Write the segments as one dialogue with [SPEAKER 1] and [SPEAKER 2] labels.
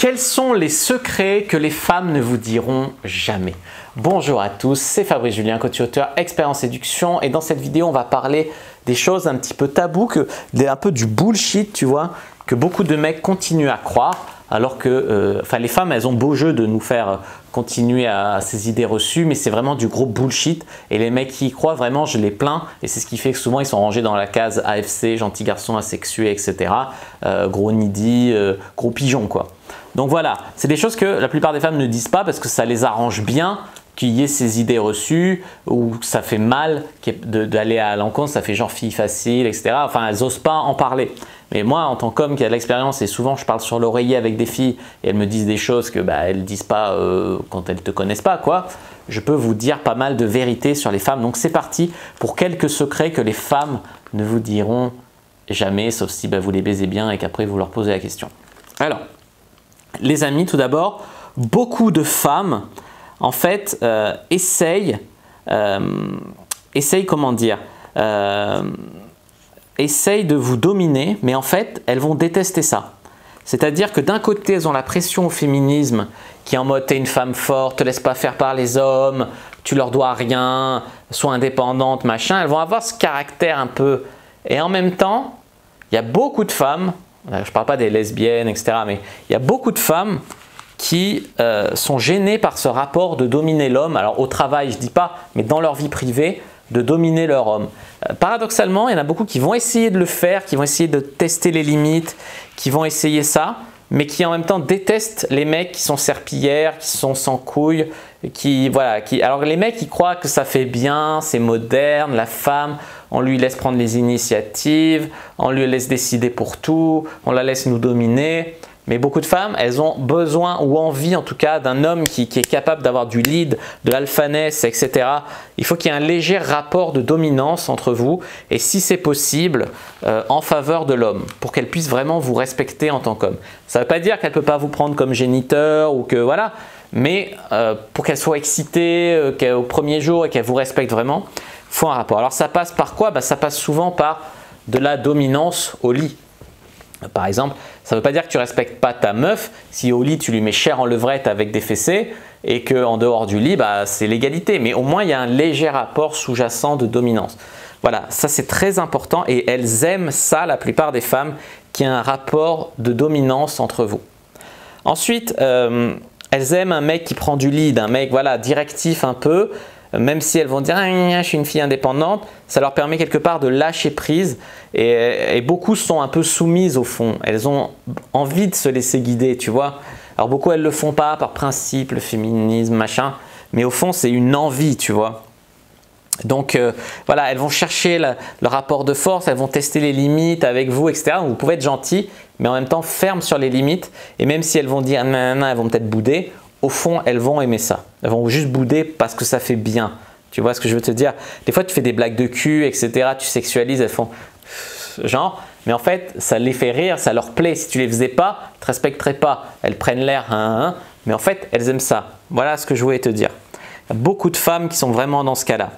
[SPEAKER 1] Quels sont les secrets que les femmes ne vous diront jamais? Bonjour à tous, c'est Fabrice Julien, coach auteur, expert en séduction, et dans cette vidéo on va parler des choses un petit peu tabous, un peu du bullshit, tu vois, que beaucoup de mecs continuent à croire, alors que les femmes elles ont beau jeu de nous faire continuer à ces idées reçues, mais c'est vraiment du gros bullshit, et les mecs qui y croient vraiment, je les plains, et c'est ce qui fait que souvent ils sont rangés dans la case AFC, gentil garçon asexué, etc. Gros needy, gros pigeon quoi. Donc voilà, c'est des choses que la plupart des femmes ne disent pas parce que ça les arrange bien qu'il y ait ces idées reçues, ou ça fait mal d'aller à l'encontre, ça fait genre fille facile, etc. Enfin, elles n'osent pas en parler. Mais moi, en tant qu'homme qui a de l'expérience, et souvent je parle sur l'oreiller avec des filles et elles me disent des choses que elles ne disent pas quand elles ne te connaissent pas, quoi. Je peux vous dire pas mal de vérités sur les femmes. Donc c'est parti pour quelques secrets que les femmes ne vous diront jamais, sauf si vous les baisez bien et qu'après vous leur posez la question. Alors, les amis, tout d'abord, beaucoup de femmes en fait essayent de vous dominer, mais en fait elles vont détester ça. C'est-à-dire que d'un côté elles ont la pression au féminisme qui est en mode t'es une femme forte, te laisse pas faire par les hommes, tu leur dois rien, sois indépendante, machin. Elles vont avoir ce caractère un peu, et en même temps il y a beaucoup de femmes, je ne parle pas des lesbiennes, etc., mais il y a beaucoup de femmes qui sont gênées par ce rapport de dominer l'homme. Alors au travail, je ne dis pas, mais dans leur vie privée, de dominer leur homme. Paradoxalement, il y en a beaucoup qui vont essayer de le faire, qui vont essayer de tester les limites, qui vont essayer ça, mais qui en même temps détestent les mecs qui sont serpillères, qui sont sans couilles, alors les mecs ils croient que ça fait bien, c'est moderne, la femme, on lui laisse prendre les initiatives, on lui laisse décider pour tout, on la laisse nous dominer. Mais beaucoup de femmes, elles ont besoin ou envie en tout cas d'un homme qui est capable d'avoir du lead, de l'alphaness, etc. Il faut qu'il y ait un léger rapport de dominance entre vous, et si c'est possible, en faveur de l'homme, pour qu'elle puisse vraiment vous respecter en tant qu'homme. Ça ne veut pas dire qu'elle ne peut pas vous prendre comme géniteur, ou que voilà, mais pour qu'elle soit excitée au premier jour et qu'elle vous respecte vraiment, il faut un rapport. Alors ça passe par quoi? Ça passe souvent par de la dominance au lit. Par exemple, ça ne veut pas dire que tu ne respectes pas ta meuf si au lit tu lui mets chair en levrette avec des fessées et qu'en dehors du lit, c'est l'égalité. Mais au moins, il y a un léger rapport sous-jacent de dominance. Voilà, ça c'est très important et elles aiment ça, la plupart des femmes, qu'il y ait un rapport de dominance entre vous. Ensuite, elles aiment un mec qui prend du lead, un mec directif un peu. Même si elles vont dire je suis une fille indépendante, ça leur permet quelque part de lâcher prise, et beaucoup sont un peu soumises au fond. Elles ont envie de se laisser guider, tu vois. Alors beaucoup elles ne le font pas par principe, le féminisme, machin, mais au fond c'est une envie, tu vois. Donc elles vont chercher le rapport de force, elles vont tester les limites avec vous, etc. Donc, vous pouvez être gentil, mais en même temps ferme sur les limites, et même si elles vont dire nanana, elles vont peut-être bouder, au fond, elles vont aimer ça. Elles vont juste bouder parce que ça fait bien. Tu vois ce que je veux te dire? Des fois, tu fais des blagues de cul, etc. Tu sexualises, elles font genre. Mais en fait, ça les fait rire, ça leur plaît. Si tu les faisais pas, elles ne te respecteraient pas. Elles prennent l'air, mais en fait, elles aiment ça. Voilà ce que je voulais te dire. Il y a beaucoup de femmes qui sont vraiment dans ce cas-là.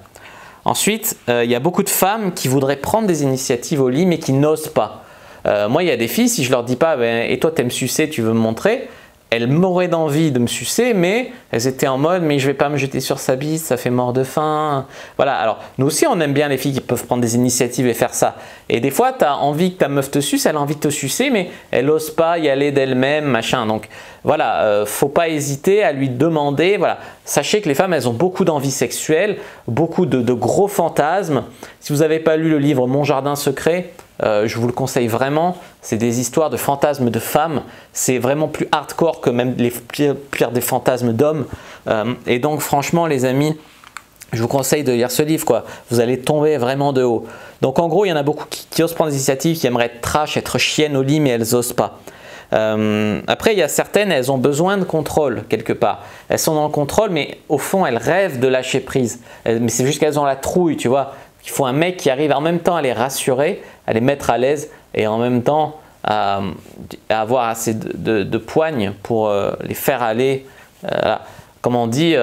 [SPEAKER 1] Ensuite, il y a beaucoup de femmes qui voudraient prendre des initiatives au lit, mais qui n'osent pas. Moi, il y a des filles, si je leur dis pas, et toi, t'aimes sucer, tu veux me montrer? Elles m'auraient d'envie de me sucer, mais elles étaient en mode mais je vais pas me jeter sur sa bite, ça fait mort de faim. Voilà, alors nous aussi on aime bien les filles qui peuvent prendre des initiatives et faire ça. Et des fois tu as envie que ta meuf te suce, elle a envie de te sucer, mais elle n'ose pas y aller d'elle-même, machin. Donc voilà, faut pas hésiter à lui demander. Voilà, sachez que les femmes elles ont beaucoup d'envie sexuelle, beaucoup de gros fantasmes. Si vous n'avez pas lu le livre Mon jardin secret, je vous le conseille vraiment, c'est des histoires de fantasmes de femmes, c'est vraiment plus hardcore que même les pires des fantasmes d'hommes, et donc franchement les amis, je vous conseille de lire ce livre, quoi. Vous allez tomber vraiment de haut. Donc en gros il y en a beaucoup qui osent prendre des initiatives, qui aimeraient être trash, être chiennes au lit, mais elles n'osent pas. Après il y a certaines, elles ont besoin de contrôle quelque part, elles sont dans le contrôle mais au fond elles rêvent de lâcher prise, mais c'est juste qu'elles ont la trouille, tu vois. Il faut un mec qui arrive en même temps à les rassurer, à les mettre à l'aise, et en même temps à avoir assez de poigne pour les faire aller, comme on dit,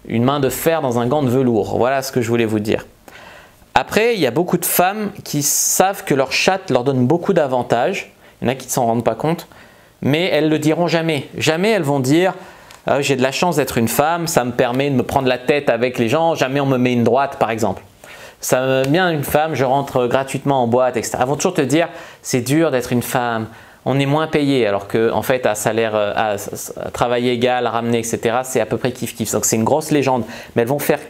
[SPEAKER 1] une main de fer dans un gant de velours. Voilà ce que je voulais vous dire. Après, il y a beaucoup de femmes qui savent que leur chatte leur donne beaucoup d'avantages. Il y en a qui ne s'en rendent pas compte. mais elles le diront jamais. Jamais elles vont dire j'ai de la chance d'être une femme, ça me permet de me prendre la tête avec les gens, jamais on me met une droite par exemple. Ça me bien une femme, je rentre gratuitement en boîte, etc. Elles vont toujours te dire c'est dur d'être une femme, on est moins payé, alors qu'en fait à salaire, à travail égal, à ramener, etc. c'est à peu près kiff-kiff. Donc c'est une grosse légende, mais elles vont faire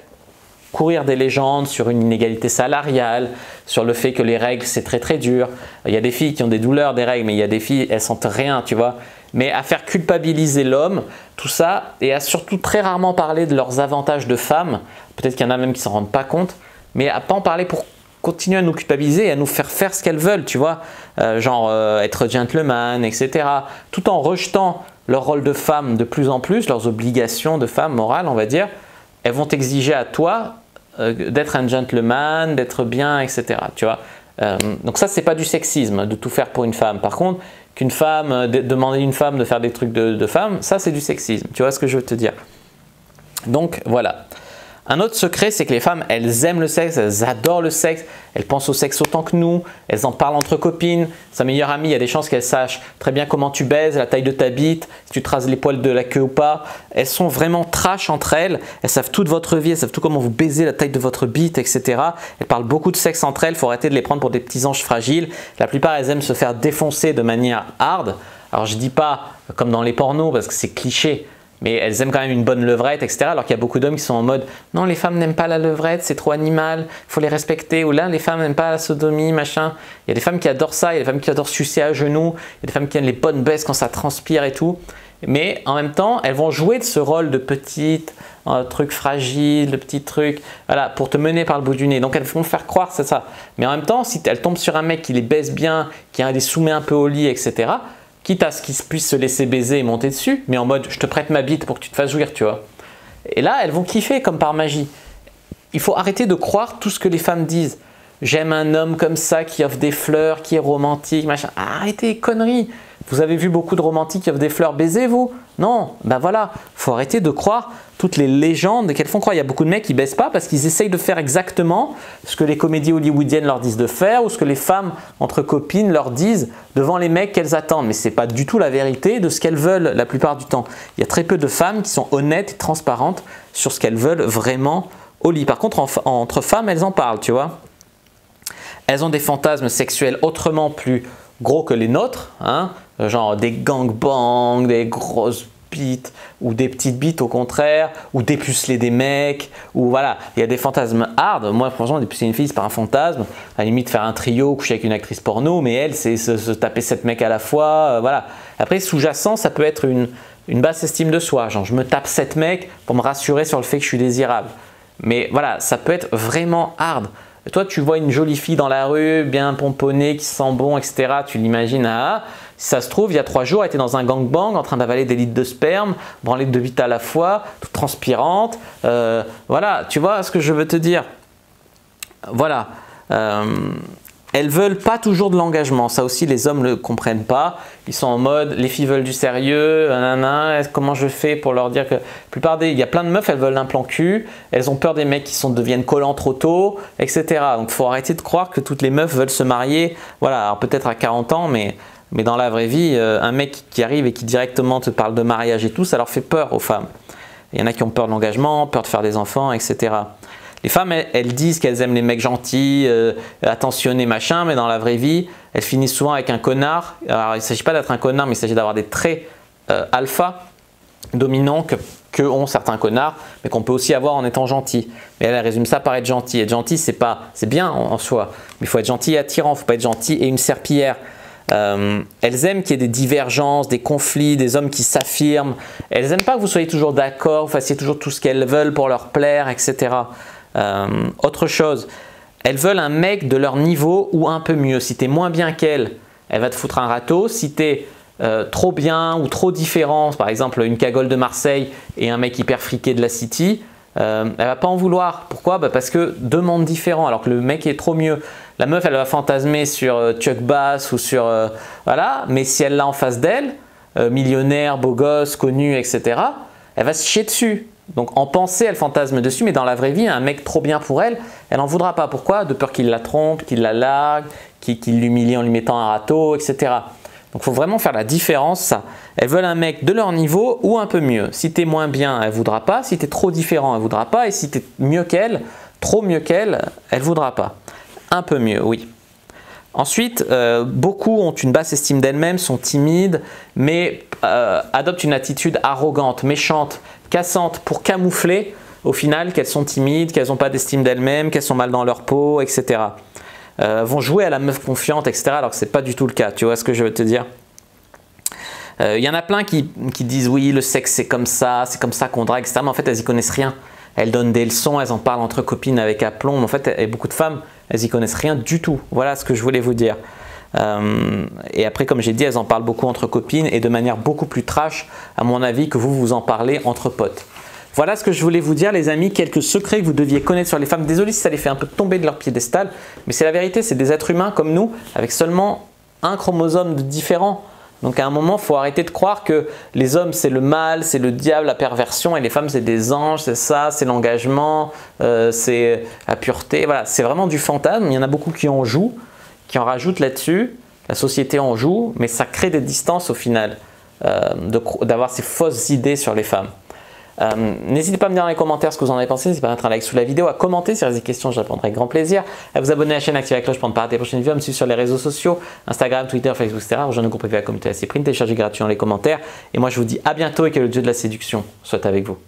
[SPEAKER 1] courir des légendes sur une inégalité salariale, sur le fait que les règles c'est très très dur. Il y a des filles qui ont des douleurs des règles, mais il y a des filles elles sentent rien, tu vois. Mais à faire culpabiliser l'homme, tout ça, et à surtout très rarement parler de leurs avantages de femme, peut-être qu'il y en a même qui ne s'en rendent pas compte, mais à pas en parler pour continuer à nous culpabiliser et à nous faire faire ce qu'elles veulent, tu vois, être gentleman, etc. Tout en rejetant leur rôle de femme de plus en plus, leurs obligations de femme morale, on va dire, elles vont t'exiger à toi d'être un gentleman, d'être bien, etc. Tu vois. Donc ça, c'est pas du sexisme de tout faire pour une femme. Par contre, qu'une femme, demander à une femme de faire des trucs de femme, ça c'est du sexisme. Tu vois ce que je veux te dire? Donc voilà. Un autre secret, c'est que les femmes, elles aiment le sexe, elles adorent le sexe, elles pensent au sexe autant que nous, elles en parlent entre copines. Sa meilleure amie, il y a des chances qu'elle sache très bien comment tu baises, la taille de ta bite, si tu te rases les poils de la queue ou pas. Elles sont vraiment trash entre elles, elles savent toute votre vie, elles savent tout comment vous baisez, la taille de votre bite, etc. Elles parlent beaucoup de sexe entre elles, il faut arrêter de les prendre pour des petits anges fragiles. La plupart, elles aiment se faire défoncer de manière hard. Alors je dis pas comme dans les pornos parce que c'est cliché. Mais elles aiment quand même une bonne levrette, etc. Alors qu'il y a beaucoup d'hommes qui sont en mode « Non, les femmes n'aiment pas la levrette, c'est trop animal, il faut les respecter. » Ou là, les femmes n'aiment pas la sodomie, machin. Il y a des femmes qui adorent ça, il y a des femmes qui adorent sucer à genoux, il y a des femmes qui aiment les bonnes baisses quand ça transpire et tout. Mais en même temps, elles vont jouer de ce rôle de petite, truc fragile, de petit truc, voilà, pour te mener par le bout du nez. Donc elles vont faire croire que c'est ça. Mais en même temps, si elles tombent sur un mec qui les baise bien, qui les soumet un peu au lit, etc., quitte à ce qu'ils puissent se laisser baiser et monter dessus, mais en mode je te prête ma bite pour que tu te fasses jouir, tu vois. Et là, elles vont kiffer comme par magie. Il faut arrêter de croire tout ce que les femmes disent. J'aime un homme comme ça qui offre des fleurs, qui est romantique, machin. Arrêtez les conneries. Vous avez vu beaucoup de romantiques qui offrent des fleurs baiser, vous? Non, ben voilà. Il faut arrêter de croire toutes les légendes qu'elles font croire. Il y a beaucoup de mecs qui ne baissent pas parce qu'ils essayent de faire exactement ce que les comédies hollywoodiennes leur disent de faire ou ce que les femmes entre copines leur disent devant les mecs qu'elles attendent. Mais ce n'est pas du tout la vérité de ce qu'elles veulent la plupart du temps. Il y a très peu de femmes qui sont honnêtes et transparentes sur ce qu'elles veulent vraiment au lit. Par contre, entre femmes, elles en parlent, tu vois. Elles ont des fantasmes sexuels autrement plus gros que les nôtres, hein, genre des gangbangs, des grosses bites, ou des petites bites au contraire, ou dépuceler des mecs, ou voilà, il y a des fantasmes hard. Moi franchement, dépuceler une fille, c'est pas un fantasme, à la limite faire un trio, coucher avec une actrice porno, mais elle, c'est se taper 7 mecs à la fois, voilà. Après, sous-jacent, ça peut être une basse estime de soi, genre je me tape 7 mecs pour me rassurer sur le fait que je suis désirable. Mais voilà, ça peut être vraiment hard. Et toi, tu vois une jolie fille dans la rue, bien pomponnée, qui sent bon, etc. Tu l'imagines, si ça se trouve, il y a 3 jours, elle était dans un gangbang en train d'avaler des litres de sperme, branler 2 bites à la fois, toute transpirante. Voilà, tu vois ce que je veux te dire. Voilà. Elles veulent pas toujours de l'engagement. Ça aussi, les hommes ne le comprennent pas. Ils sont en mode, les filles veulent du sérieux, nanana, comment je fais pour leur dire que… il y a plein de meufs, elles veulent un plan cul, elles ont peur des mecs qui deviennent collants trop tôt, etc. Donc, il faut arrêter de croire que toutes les meufs veulent se marier. Voilà, alors peut-être à 40 ans, mais dans la vraie vie, un mec qui arrive et qui directement te parle de mariage et tout, ça leur fait peur aux femmes. Il y en a qui ont peur de l'engagement, peur de faire des enfants, etc. Les femmes, elles disent qu'elles aiment les mecs gentils, attentionnés, machin, mais dans la vraie vie, elles finissent souvent avec un connard. Alors, il ne s'agit pas d'être un connard, mais il s'agit d'avoir des traits alpha, dominants, que ont certains connards, mais qu'on peut aussi avoir en étant gentil. Mais elle résume ça par être gentil. Être gentil, c'est bien en soi, mais il faut être gentil et attirant, il ne faut pas être gentil et une serpillière. Elles aiment qu'il y ait des divergences, des conflits, des hommes qui s'affirment. Elles n'aiment pas que vous soyez toujours d'accord, vous fassiez toujours tout ce qu'elles veulent pour leur plaire, etc. Autre chose, elles veulent un mec de leur niveau ou un peu mieux. Si tu es moins bien qu'elle, elle va te foutre un râteau. Si tu es trop bien ou trop différent, par exemple une cagole de Marseille et un mec hyper friqué de la City, elle va pas en vouloir. Pourquoi? Parce que 2 mondes différents, alors que le mec est trop mieux. La meuf, elle va fantasmer sur Chuck Bass ou sur… voilà, mais si elle l'a en face d'elle, millionnaire, beau gosse, connu, etc., elle va se chier dessus. Donc en pensée, elle fantasme dessus, mais dans la vraie vie, un mec trop bien pour elle, elle n'en voudra pas. Pourquoi? De peur qu'il la trompe, qu'il la largue, qu'il l'humilie en lui mettant un râteau, etc. Donc il faut vraiment faire la différence, ça. Elles veulent un mec de leur niveau ou un peu mieux. Si tu es moins bien, elle ne voudra pas. Si tu es trop différent, elle ne voudra pas. Et si tu es mieux qu'elle, trop mieux qu'elle, elle ne voudra pas. Un peu mieux, oui. Ensuite, beaucoup ont une basse estime d'elles-mêmes, sont timides, mais adoptent une attitude arrogante, méchante, cassante pour camoufler au final qu'elles sont timides, qu'elles n'ont pas d'estime d'elles-mêmes, qu'elles sont mal dans leur peau, etc. Vont jouer à la meuf confiante, etc. alors que ce n'est pas du tout le cas, tu vois ce que je veux te dire. Il y en a plein qui disent oui, le sexe c'est comme ça qu'on drague, etc. Mais en fait, elles n'y connaissent rien. Elles donnent des leçons, elles en parlent entre copines avec aplomb. Mais en fait, et beaucoup de femmes, elles n'y connaissent rien du tout. Voilà ce que je voulais vous dire. Et après, comme j'ai dit, elles en parlent beaucoup entre copines et de manière beaucoup plus trash, à mon avis, que vous en parlez entre potes. Voilà ce que je voulais vous dire, les amis, quelques secrets que vous deviez connaître sur les femmes. Désolé si ça les fait un peu tomber de leur piédestal, mais c'est la vérité, c'est des êtres humains comme nous, avec seulement un chromosome de différent. Donc à un moment, il faut arrêter de croire que les hommes c'est le mal, c'est le diable, la perversion, et les femmes c'est des anges, c'est ça, c'est l'engagement, c'est la pureté. Voilà, c'est vraiment du fantasme. Il y en a beaucoup qui en jouent, qui en rajoutent là-dessus. La société en joue, mais ça crée des distances au final, d'avoir ces fausses idées sur les femmes. N'hésitez pas à me dire dans les commentaires ce que vous en avez pensé, n'hésitez pas à mettre un like sous la vidéo, à commenter si vous avez des questions, je répondrai avec grand plaisir, à vous abonner à la chaîne, activer la cloche pour ne pas rater les prochaines vidéos, à me suivre sur les réseaux sociaux, Instagram, Twitter, Facebook, etc. Rejoindre le groupe privé à la communauté AC Print, télécharger gratuit dans les commentaires. Et moi je vous dis à bientôt et que le dieu de la séduction soit avec vous.